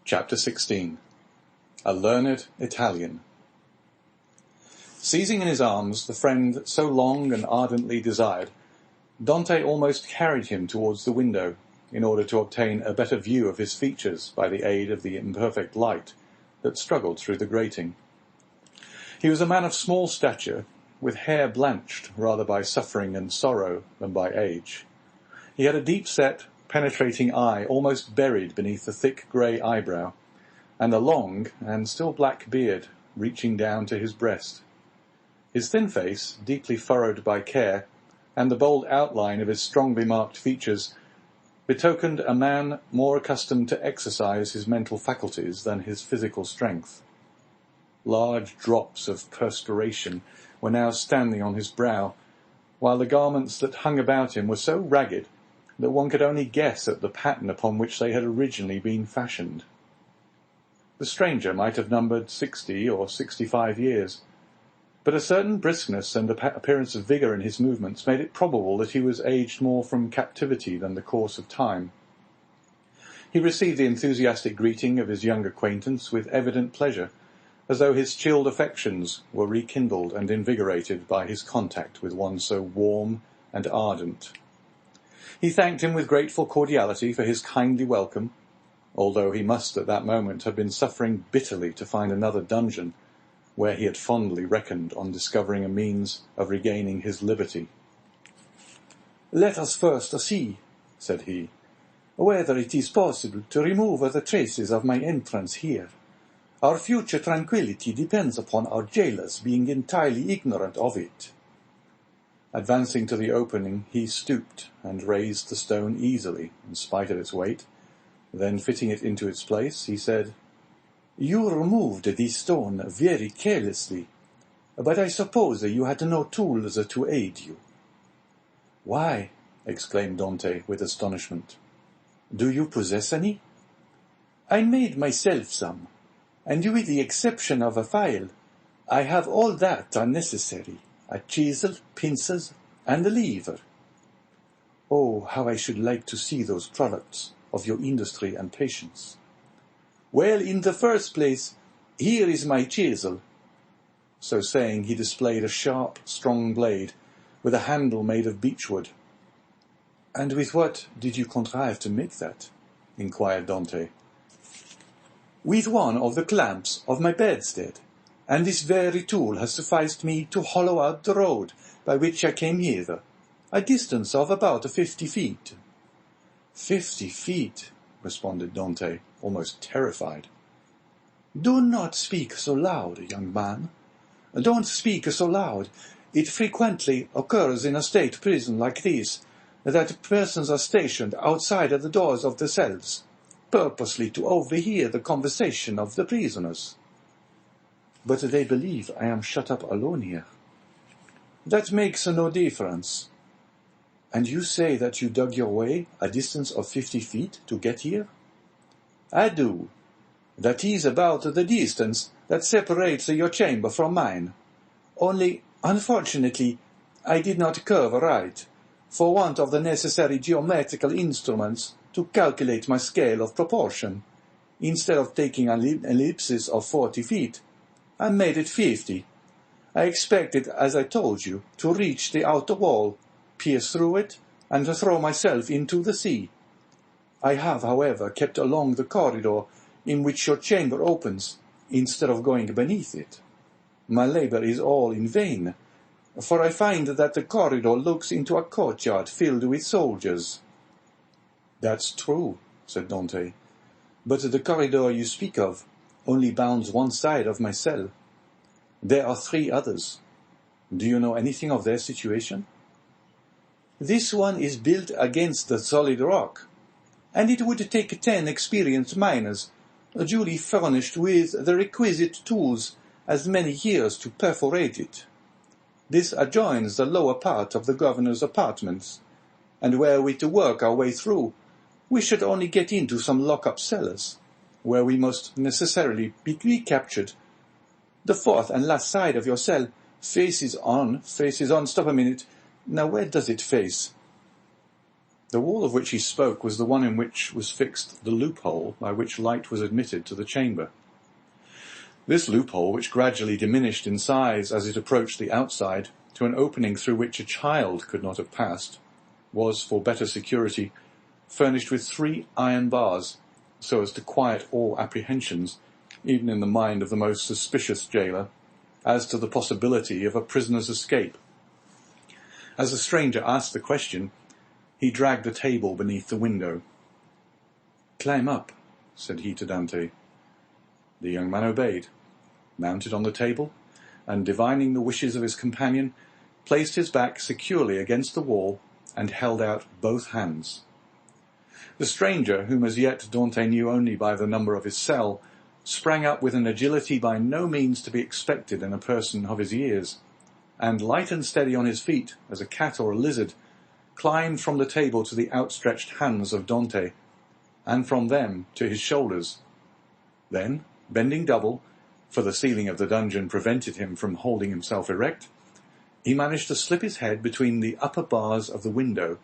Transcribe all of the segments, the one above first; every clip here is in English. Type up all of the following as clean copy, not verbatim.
Chapter 16. A Learned Italian. Seizing in his arms the friend so long and ardently desired, Dante almost carried him towards the window, in order to obtain a better view of his features by the aid of the imperfect light that struggled through the grating. He was a man of small stature, with hair blanched rather by suffering and sorrow than by age. He had a deep-set, penetrating eye almost buried beneath the thick grey eyebrow, and a long and still black beard reaching down to his breast. His thin face, deeply furrowed by care, and the bold outline of his strongly marked features betokened a man more accustomed to exercise his mental faculties than his physical strength. Large drops of perspiration were now standing on his brow, while the garments that hung about him were so ragged that one could only guess at the pattern upon which they had originally been fashioned. The stranger might have numbered 60 or 65 years, but a certain briskness and appearance of vigour in his movements made it probable that he was aged more from captivity than the course of time. He received the enthusiastic greeting of his young acquaintance with evident pleasure, as though his chilled affections were rekindled and invigorated by his contact with one so warm and ardent. He thanked him with grateful cordiality for his kindly welcome, although he must at that moment have been suffering bitterly to find another dungeon, where he had fondly reckoned on discovering a means of regaining his liberty. "Let us first see," said he, "whether it is possible to remove the traces of my entrance here. Our future tranquillity depends upon our jailers being entirely ignorant of it." Advancing to the opening, he stooped and raised the stone easily, in spite of its weight. Then, fitting it into its place, he said, "You removed this stone very carelessly, but I suppose you had no tools to aid you." "Why," exclaimed Dante with astonishment, "do you possess any?" "I made myself some, and with the exception of a file, I have all that are necessary, a chisel, pincers, and a lever." "Oh, how I should like to see those products of your industry and patience." "Well, in the first place, here is my chisel." So saying, he displayed a sharp, strong blade, with a handle made of beechwood. "And with what did you contrive to make that?" inquired Dante. "With one of the clamps of my bedstead, and this very tool has sufficed me to hollow out the road by which I came hither, a distance of about 50 feet. 50 feet, responded Dante, almost terrified. "Do not speak so loud, young man. Don't speak so loud. It frequently occurs in a state prison like this, that persons are stationed outside of the doors of the cells, purposely to overhear the conversation of the prisoners." "But they believe I am shut up alone here." "That makes no difference." "And you say that you dug your way a distance of 50 feet to get here?" "I do. That is about the distance that separates your chamber from mine. Only, unfortunately, I did not curve right, for want of the necessary geometrical instruments to calculate my scale of proportion. Instead of taking an ellipsis of 40 feet, I made it 50. I expected, as I told you, to reach the outer wall, pierce through it, and to throw myself into the sea. I have, however, kept along the corridor in which your chamber opens, instead of going beneath it. My labour is all in vain, for I find that the corridor looks into a courtyard filled with soldiers." "That's true," said Dante, "but the corridor you speak of only bounds one side of my cell. There are 3 others. Do you know anything of their situation?" "This one is built against the solid rock, and it would take 10 experienced miners, duly furnished with the requisite tools, as many years to perforate it. This adjoins the lower part of the governor's apartments, and were we to work our way through, we should only get into some lock-up cellars, where we must necessarily be captured. The 4th and last side of your cell faces on. Stop a minute. Now where does it face?" The wall of which he spoke was the one in which was fixed the loophole by which light was admitted to the chamber. This loophole, which gradually diminished in size as it approached the outside to an opening through which a child could not have passed, was, for better security, furnished with 3 iron bars, so as to quiet all apprehensions, even in the mind of the most suspicious jailer, as to the possibility of a prisoner's escape. As the stranger asked the question, he dragged the table beneath the window. "Climb up," said he to Dante. The young man obeyed, mounted on the table, and divining the wishes of his companion, placed his back securely against the wall and held out both hands. The stranger, whom as yet Dante knew only by the number of his cell, sprang up with an agility by no means to be expected in a person of his years, and light and steady on his feet, as a cat or a lizard, climbed from the table to the outstretched hands of Dante, and from them to his shoulders. Then, bending double, for the ceiling of the dungeon prevented him from holding himself erect, he managed to slip his head between the upper bars of the window,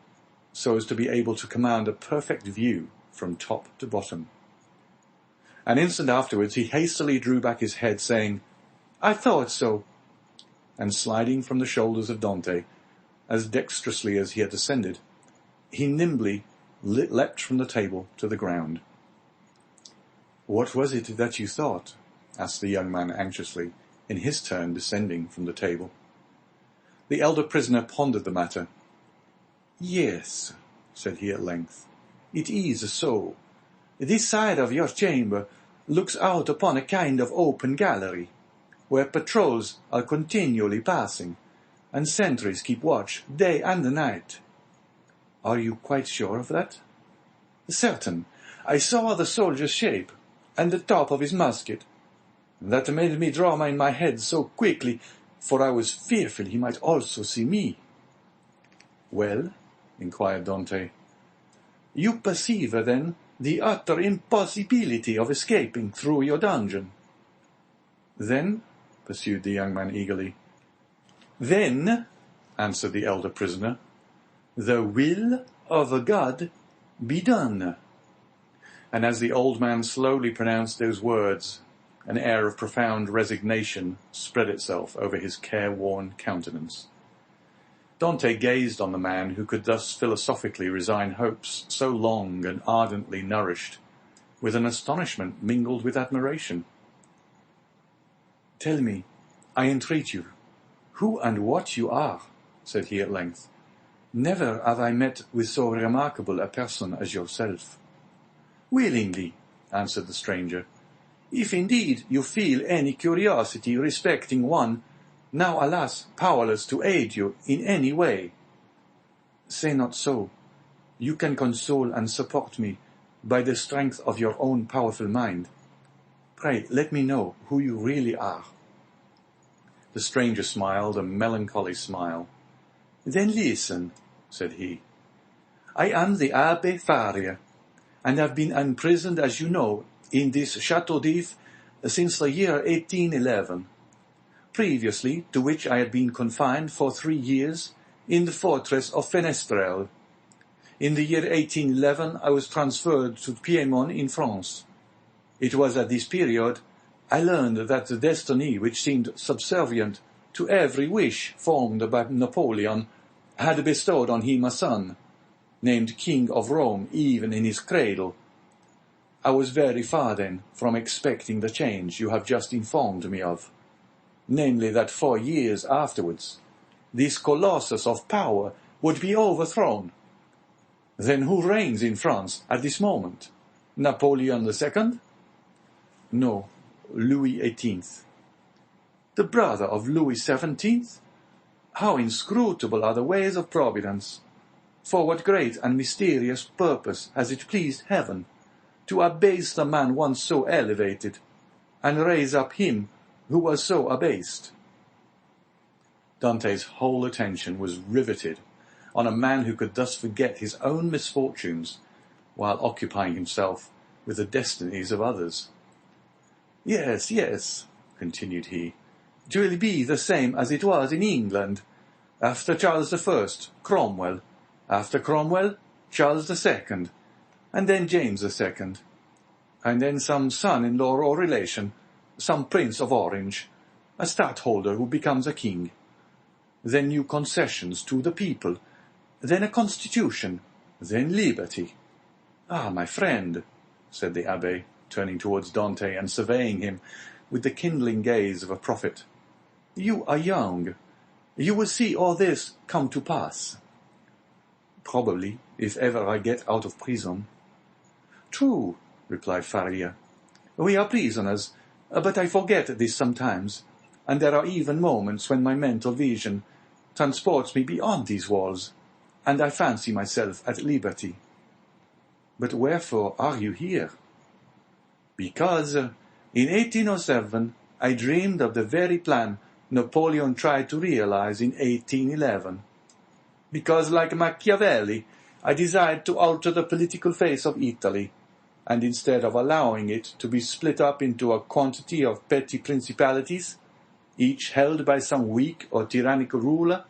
so as to be able to command a perfect view from top to bottom. An instant afterwards he hastily drew back his head, saying, "I thought so," and sliding from the shoulders of Dante, as dexterously as he had descended, he nimbly leapt from the table to the ground. "What was it that you thought?" asked the young man anxiously, in his turn descending from the table. The elder prisoner pondered the matter. "Yes," said he at length, "it is so. This side of your chamber looks out upon a kind of open gallery, where patrols are continually passing, and sentries keep watch day and night." "Are you quite sure of that?" "Certain. I saw the soldier's shape, and the top of his musket. That made me draw my head so quickly, for I was fearful he might also see me." "Well?" inquired Dante. "You perceive, then, the utter impossibility of escaping through your dungeon." "Then," pursued the young man eagerly. "Then," answered the elder prisoner, "the will of God be done." And as the old man slowly pronounced those words, an air of profound resignation spread itself over his careworn countenance. Dante gazed on the man who could thus philosophically resign hopes so long and ardently nourished, with an astonishment mingled with admiration. "Tell me, I entreat you, who and what you are," said he at length. "Never have I met with so remarkable a person as yourself." "Willingly," answered the stranger, "if indeed you feel any curiosity respecting one, now alas, powerless to aid you in any way." "Say not so. You can console and support me by the strength of your own powerful mind. Pray, let me know who you really are." The stranger smiled a melancholy smile. "Then listen," said he. "I am the Abbe Faria, and have been imprisoned, as you know, in this Château d'If since the year 1811. Previously to which I had been confined for 3 years in the fortress of Fenestrelle. In the year 1811 I was transferred to Piedmont in France. It was at this period I learned that the destiny which seemed subservient to every wish formed by Napoleon had bestowed on him a son, named King of Rome even in his cradle. I was very far then from expecting the change you have just informed me of, namely that 4 years afterwards this colossus of power would be overthrown. Then who reigns in France at this moment? Napoleon II? No, Louis XVIII. The brother of Louis XVII? How inscrutable are the ways of Providence! For what great and mysterious purpose has it pleased Heaven to abase the man once so elevated, and raise up him who was so abased?" Dante's whole attention was riveted on a man who could thus forget his own misfortunes while occupying himself with the destinies of others. "Yes, yes," continued he, "it will be the same as it was in England. After Charles I, Cromwell. After Cromwell, Charles II, and then James II, and then some son-in-law or relation, some Prince of Orange, a stadtholder who becomes a king. Then new concessions to the people, then a constitution, then liberty. Ah, my friend, said the abbe, turning towards Dante and surveying him with the kindling gaze of a prophet, you are young. You will see all this come to pass. Probably, if ever I get out of prison. True, replied Faria. We are prisoners, but I forget this sometimes, and there are even moments when my mental vision transports me beyond these walls, and I fancy myself at liberty. But wherefore are you here? Because in 1807 I dreamed of the very plan Napoleon tried to realize in 1811. Because, like Machiavelli, I desired to alter the political face of Italy, and instead of allowing it to be split up into a quantity of petty principalities, each held by some weak or tyrannical ruler,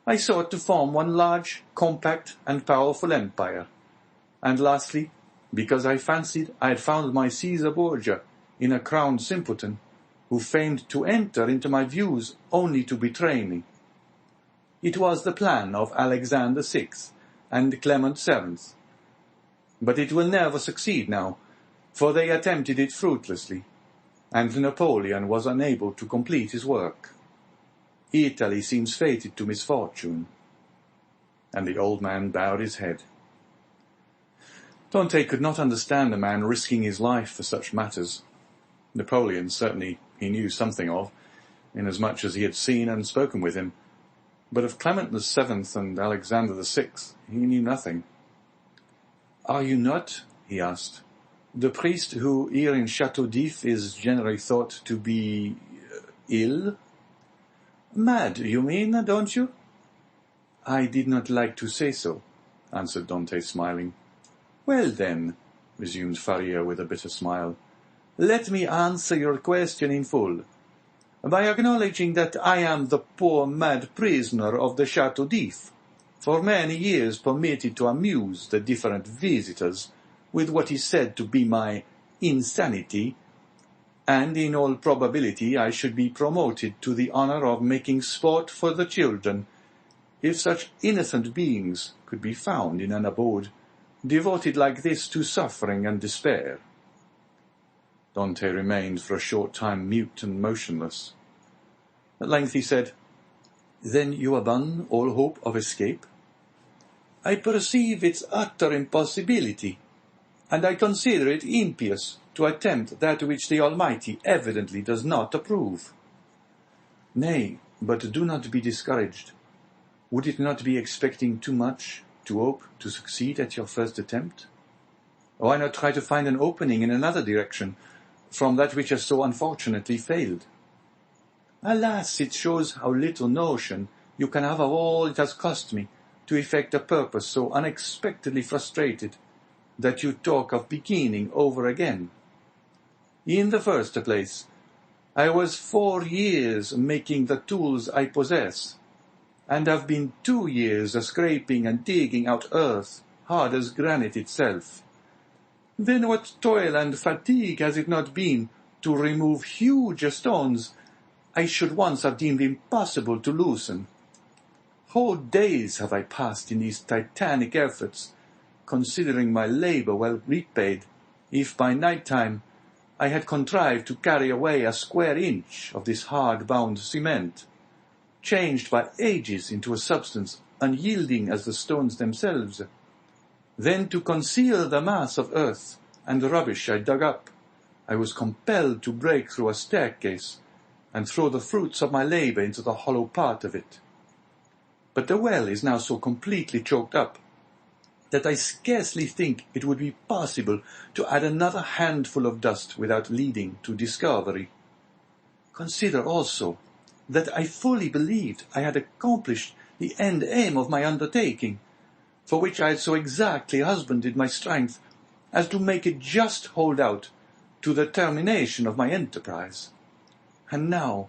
I sought to form one large, compact, and powerful empire. And lastly, because I fancied I had found my Caesar Borgia in a crowned simpleton, who feigned to enter into my views only to betray me. It was the plan of Alexander VI and Clement VII. But it will never succeed now, for they attempted it fruitlessly, and Napoleon was unable to complete his work. Italy seems fated to misfortune. And the old man bowed his head. Dante could not understand a man risking his life for such matters. Napoleon certainly he knew something of, inasmuch as he had seen and spoken with him, but of Clement VII and Alexander VI he knew nothing. Are you not, he asked, the priest who here in Château d'If is generally thought to be ill? Mad, you mean, don't you? I did not like to say so, answered Dante, smiling. Well then, resumed Faria with a bitter smile, let me answer your question in full, by acknowledging that I am the poor mad prisoner of the Château d'If, for many years permitted to amuse the different visitors with what is said to be my insanity, and in all probability I should be promoted to the honor of making sport for the children, if such innocent beings could be found in an abode devoted like this to suffering and despair. Dante remained for a short time mute and motionless. At length he said, Then you abandon all hope of escape? I perceive its utter impossibility, and I consider it impious to attempt that which the Almighty evidently does not approve. Nay, but do not be discouraged. Would it not be expecting too much to hope to succeed at your first attempt? Why not try to find an opening in another direction from that which has so unfortunately failed? Alas, it shows how little notion you can have of all it has cost me to effect a purpose so unexpectedly frustrated, that you talk of beginning over again. In the first place, I was 4 years making the tools I possess, and have been 2 years scraping and digging out earth hard as granite itself. Then what toil and fatigue has it not been to remove huge stones I should once have deemed impossible to loosen? Whole days have I passed in these titanic efforts, considering my labor well repaid, if by night time I had contrived to carry away a square inch of this hard-bound cement, changed by ages into a substance unyielding as the stones themselves. Then to conceal the mass of earth and rubbish I dug up, I was compelled to break through a staircase and throw the fruits of my labor into the hollow part of it. But the well is now so completely choked up that I scarcely think it would be possible to add another handful of dust without leading to discovery. Consider also that I fully believed I had accomplished the end aim of my undertaking, for which I had so exactly husbanded my strength as to make it just hold out to the termination of my enterprise. And now,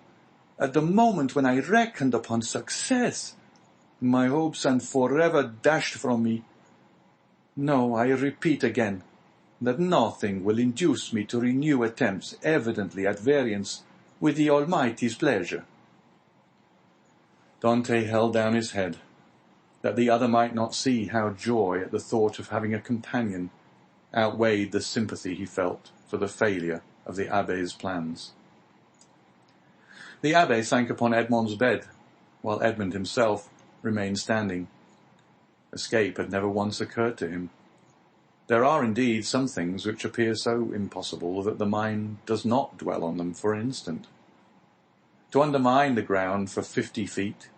at the moment when I reckoned upon success, my hopes are forever dashed from me, No, I repeat again, that nothing will induce me to renew attempts evidently at variance with the Almighty's pleasure." Dante held down his head, that the other might not see how joy at the thought of having a companion outweighed the sympathy he felt for the failure of the abbé's plans. The abbé sank upon Edmond's bed, while Edmond himself remained standing. Escape had never once occurred to him. There are indeed some things which appear so impossible that the mind does not dwell on them for an instant. To undermine the ground for 50 feet,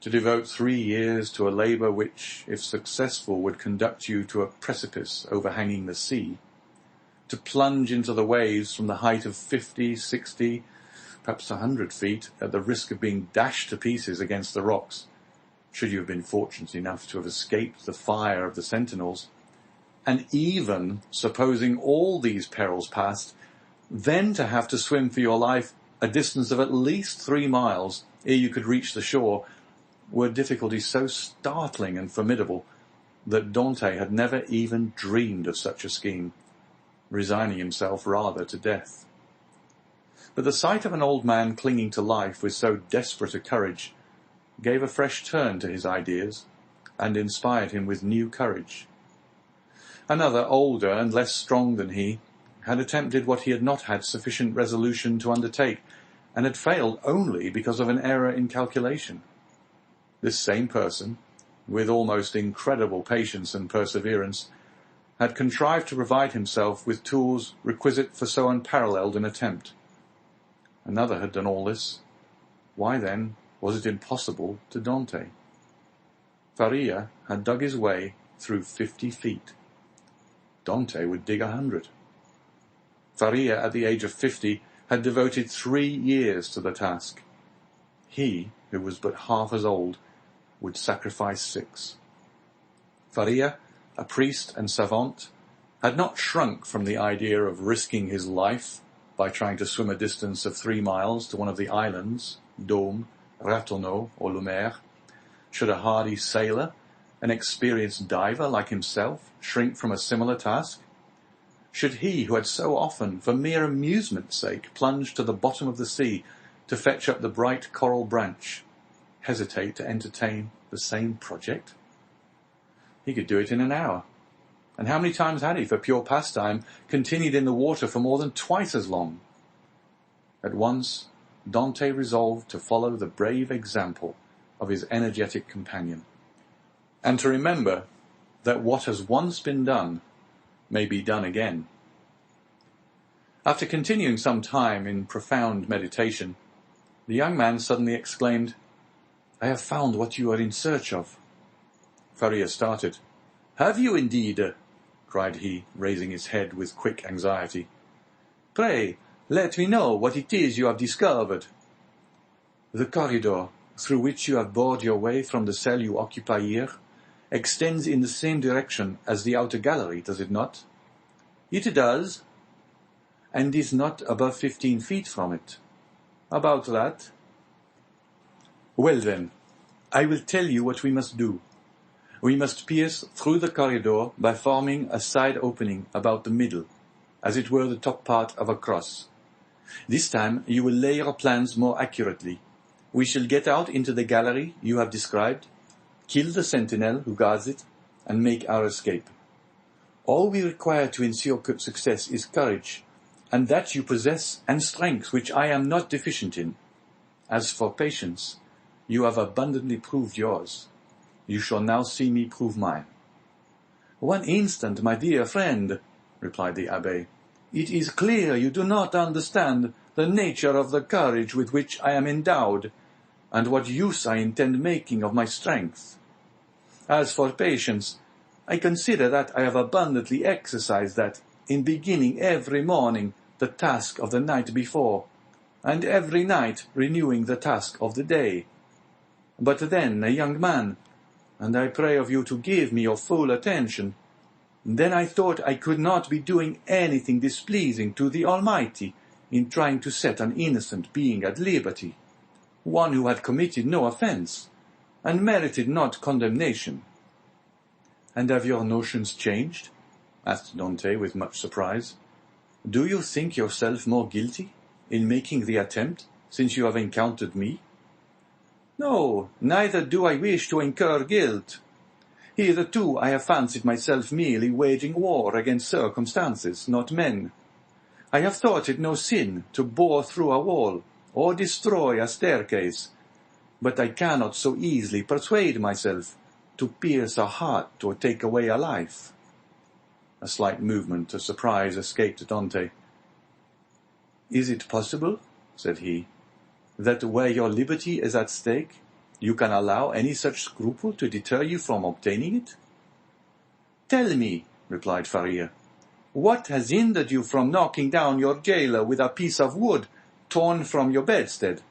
to devote 3 years to a labour which, if successful, would conduct you to a precipice overhanging the sea, to plunge into the waves from the height of 50, 60, perhaps 100 feet, at the risk of being dashed to pieces against the rocks, should you have been fortunate enough to have escaped the fire of the sentinels, and even supposing all these perils past, then to have to swim for your life a distance of at least 3 miles ere you could reach the shore, were difficulties so startling and formidable that Dante had never even dreamed of such a scheme, resigning himself rather to death. But the sight of an old man clinging to life with so desperate a courage gave a fresh turn to his ideas and inspired him with new courage. Another, older and less strong than he, had attempted what he had not had sufficient resolution to undertake, and had failed only because of an error in calculation. This same person, with almost incredible patience and perseverance, had contrived to provide himself with tools requisite for so unparalleled an attempt. Another had done all this. Why, then, was it impossible to Dante? Faria had dug his way through 50 feet. Dante would dig 100. Faria, at the age of 50, had devoted 3 years to the task. He, who was but half as old, would sacrifice 6. Faria, a priest and savant, had not shrunk from the idea of risking his life by trying to swim a distance of 3 miles to one of the islands, Dôme, Ratonneau, or Lumière. Should a hardy sailor, an experienced diver like himself, shrink from a similar task? Should he, who had so often, for mere amusement's sake, plunged to the bottom of the sea to fetch up the bright coral branch, hesitate to entertain the same project? He could do it in an hour. And how many times had he, for pure pastime, continued in the water for more than twice as long? At once, Dante resolved to follow the brave example of his energetic companion, and to remember that what has once been done may be done again. After continuing some time in profound meditation, the young man suddenly exclaimed, "I have found what you are in search of." Faria started. "Have you indeed?" cried he, raising his head with quick anxiety. "Pray, let me know what it is you have discovered." "The corridor through which you have bored your way from the cell you occupy here extends in the same direction as the outer gallery, does it not?" "It does." "And is not above 15 feet from it?" "About that." "Well then, I will tell you what we must do. We must pierce through the corridor by forming a side opening about the middle, as it were the top part of a cross. This time you will lay your plans more accurately. We shall get out into the gallery you have described, kill the sentinel who guards it, and make our escape. All we require to ensure success is courage, and that you possess, and strength which I am not deficient in. As for patience, you have abundantly proved yours. You shall now see me prove mine." "One instant, my dear friend," replied the abbé. "It is clear you do not understand the nature of the courage with which I am endowed, and what use I intend making of my strength. As for patience, I consider that I have abundantly exercised that in beginning every morning the task of the night before, and every night renewing the task of the day. But then, a young man, and I pray of you to give me your full attention, then I thought I could not be doing anything displeasing to the Almighty in trying to set an innocent being at liberty, one who had committed no offence, and merited not condemnation. "And have your notions changed?" asked Dante with much surprise. "Do you think yourself more guilty in making the attempt since you have encountered me?" "No, neither do I wish to incur guilt. Hitherto I have fancied myself merely waging war against circumstances, not men. I have thought it no sin to bore through a wall or destroy a staircase, but I cannot so easily persuade myself to pierce a heart or take away a life." A slight movement of surprise escaped Dante. "Is it possible," said he, "that where your liberty is at stake, you can allow any such scruple to deter you from obtaining it?" "Tell me," replied Faria, "what has hindered you from knocking down your jailer with a piece of wood torn from your bedstead,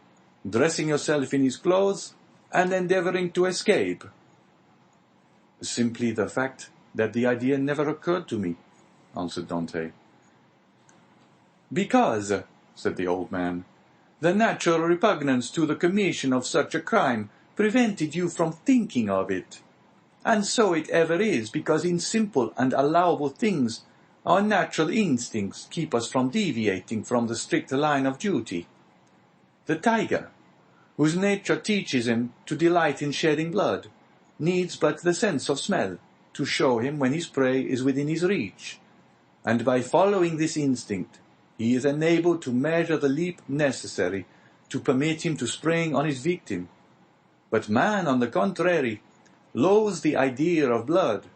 dressing yourself in his clothes, and endeavoring to escape?" "Simply the fact that the idea never occurred to me," answered Dante. "Because," said the old man, "the natural repugnance to the commission of such a crime prevented you from thinking of it. And so it ever is, because in simple and allowable things our natural instincts keep us from deviating from the strict line of duty. The tiger, whose nature teaches him to delight in shedding blood, needs but the sense of smell to show him when his prey is within his reach, and by following this instinct he is enabled to measure the leap necessary to permit him to spring on his victim. But man, on the contrary, loathes the idea of blood.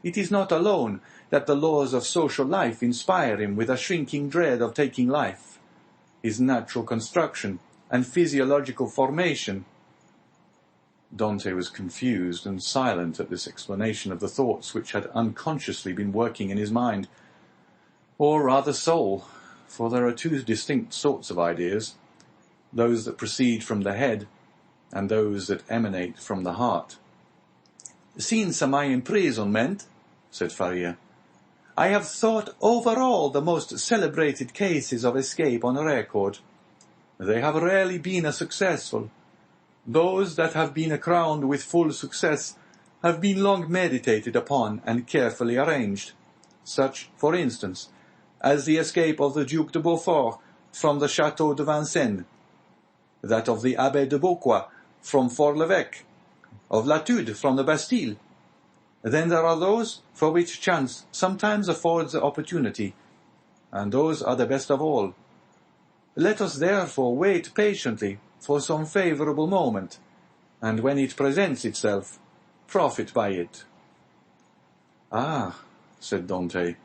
It is not alone that the laws of social life inspire him with a shrinking dread of taking life. His natural construction and physiological formation—" Dante was confused and silent at this explanation of the thoughts which had unconsciously been working in his mind, or rather soul, for there are two distinct sorts of ideas, those that proceed from the head and those that emanate from the heart. "Since my imprisonment," said Faria, "I have thought over all the most celebrated cases of escape on record. They have rarely been successful. Those that have been crowned with full success have been long meditated upon and carefully arranged, such, for instance, as the escape of the Duc de Beaufort from the Château de Vincennes, that of the Abbé de Beauquois from Fort l'Evêque, of Latude from the Bastille. Then there are those for which chance sometimes affords the opportunity, and those are the best of all. Let us therefore wait patiently for some favourable moment, and when it presents itself, profit by it." "Ah," said Dante,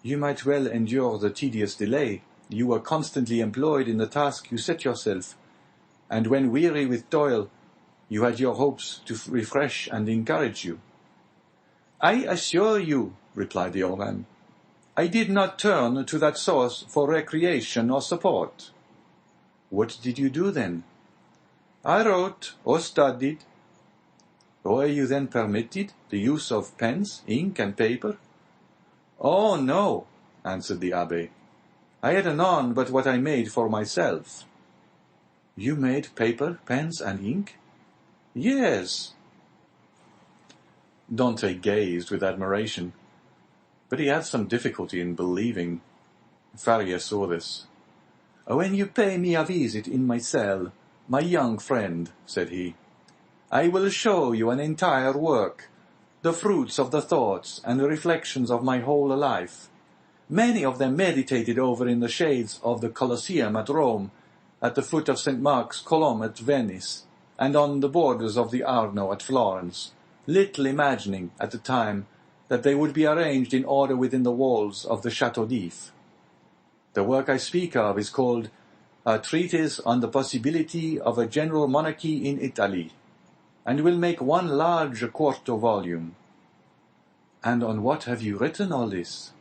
"you might well endure the tedious delay. You were constantly employed in the task you set yourself, and when weary with toil, you had your hopes to refresh and encourage you." "I assure you," replied the old man, "I did not turn to that source for recreation or support." "What did you do then?" "I wrote or studied." "Were you then permitted the use of pens, ink, and paper?" "Oh, no," answered the abbé. "I had none but what I made for myself." "You made paper, pens, and ink?" "Yes." Dante gazed with admiration, but he had some difficulty in believing. Faria saw this. "When you pay me a visit in my cell, my young friend," said he, "I will show you an entire work, the fruits of the thoughts and reflections of my whole life, many of them meditated over in the shades of the Colosseum at Rome, at the foot of St. Mark's Column at Venice, and on the borders of the Arno at Florence, little imagining at the time that they would be arranged in order within the walls of the Château d'If. The work I speak of is called A Treatise on the Possibility of a General Monarchy in Italy, and will make one large quarto volume." "And on what have you written all this?"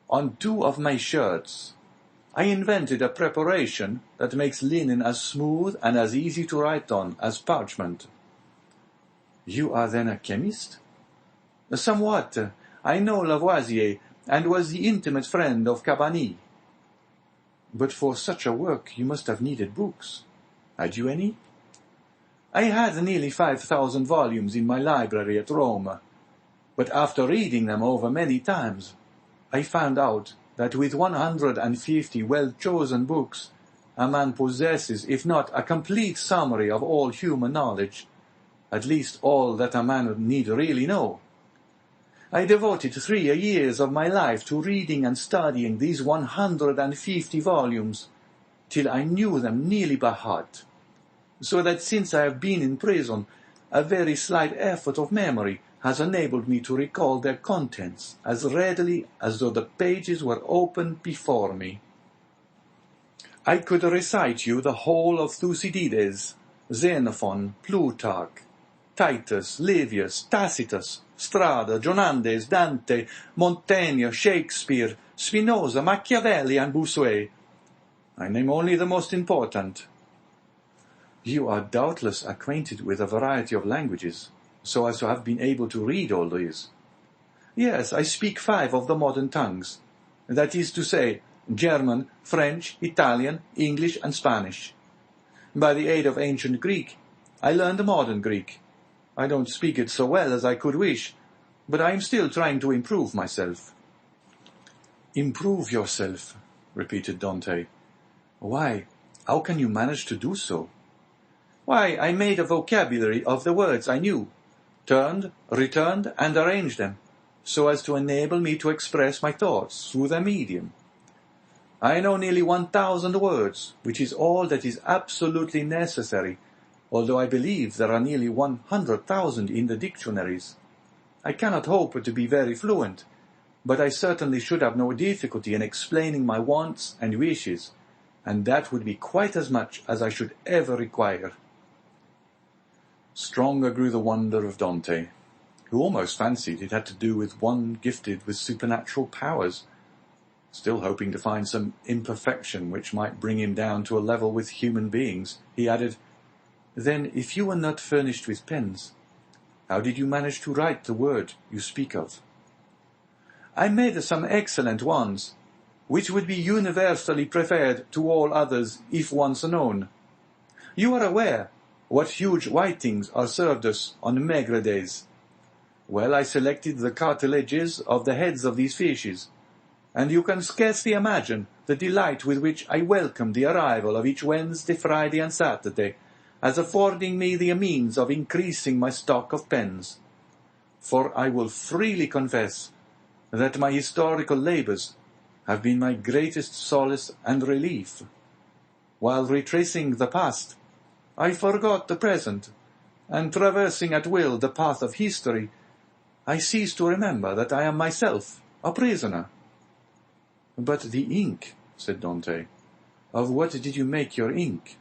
"On 2 of my shirts. I invented a preparation that makes linen as smooth and as easy to write on as parchment." "You are then a chemist?" "Somewhat. I know Lavoisier, and was the intimate friend of Cabanilles." "But for such a work you must have needed books. Had you any?" "I had nearly 5,000 volumes in my library at Rome. But after reading them over many times, I found out that with 150 well-chosen books, a man possesses, if not a complete summary of all human knowledge, at least all that a man need really know. I devoted 3 years of my life to reading and studying these 150 volumes, till I knew them nearly by heart, so that since I have been in prison, a very slight effort of memory has enabled me to recall their contents as readily as though the pages were open before me. I could recite you the whole of Thucydides, Xenophon, Plutarch, Titus, Livius, Tacitus, Strada, Jonandes, Dante, Montaigne, Shakespeare, Spinoza, Machiavelli, and Bossuet. I name only the most important. You are doubtless acquainted with a variety of languages, so as to have been able to read all these. Yes, I speak 5 of the modern tongues, that is to say, German, French, Italian, English, and Spanish. By the aid of ancient Greek, I learned modern Greek. I don't speak it so well as I could wish, but I am still trying to improve myself. Improve yourself, repeated Dante. Why, how can you manage to do so? Why, I made a vocabulary of the words I knew, turned, returned, and arranged them, so as to enable me to express my thoughts through their medium. I know nearly 1,000 words, which is all that is absolutely necessary, although I believe there are nearly 100,000 in the dictionaries. I cannot hope to be very fluent, but I certainly should have no difficulty in explaining my wants and wishes, and that would be quite as much as I should ever require. Stronger grew the wonder of Dante, who almost fancied it had to do with one gifted with supernatural powers. Still hoping to find some imperfection which might bring him down to a level with human beings, he added, "Then, if you were not furnished with pens, how did you manage to write the word you speak of?" "I made some excellent ones, which would be universally preferred to all others if once known. You are aware what huge whitings are served us on maigre days. Well, I selected the cartilages of the heads of these fishes, and you can scarcely imagine the delight with which I welcome the arrival of each Wednesday, Friday, and Saturday, as affording me the means of increasing my stock of pens. For I will freely confess that my historical labours have been my greatest solace and relief. While retracing the past, I forgot the present, and traversing at will the path of history, I cease to remember that I am myself a prisoner." "But the ink," said Dante. "Of what did you make your ink?"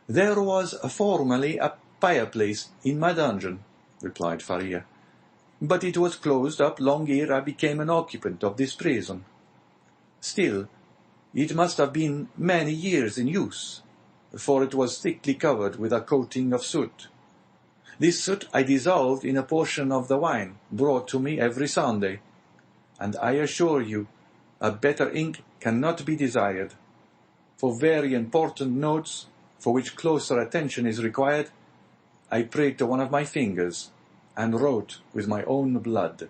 "There was formerly a fireplace in my dungeon," replied Faria, "but it was closed up long ere I became an occupant of this prison. Still, it must have been many years in use, for it was thickly covered with a coating of soot. This soot I dissolved in a portion of the wine brought to me every Sunday, and I assure you a better ink cannot be desired. For very important notes, for which closer attention is required, I pricked one of my fingers, and wrote with my own blood."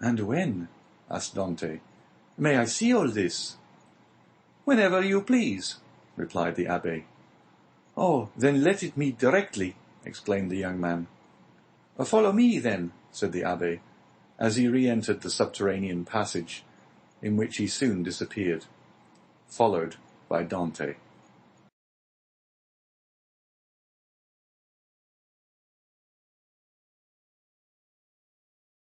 "And when?" asked Dante. "May I see all this?" "Whenever you please," replied the abbé. "Oh, then let it me directly," exclaimed the young man. "Follow me, then," said the abbé, as he re-entered the subterranean passage, in which he soon disappeared, followed by Dante.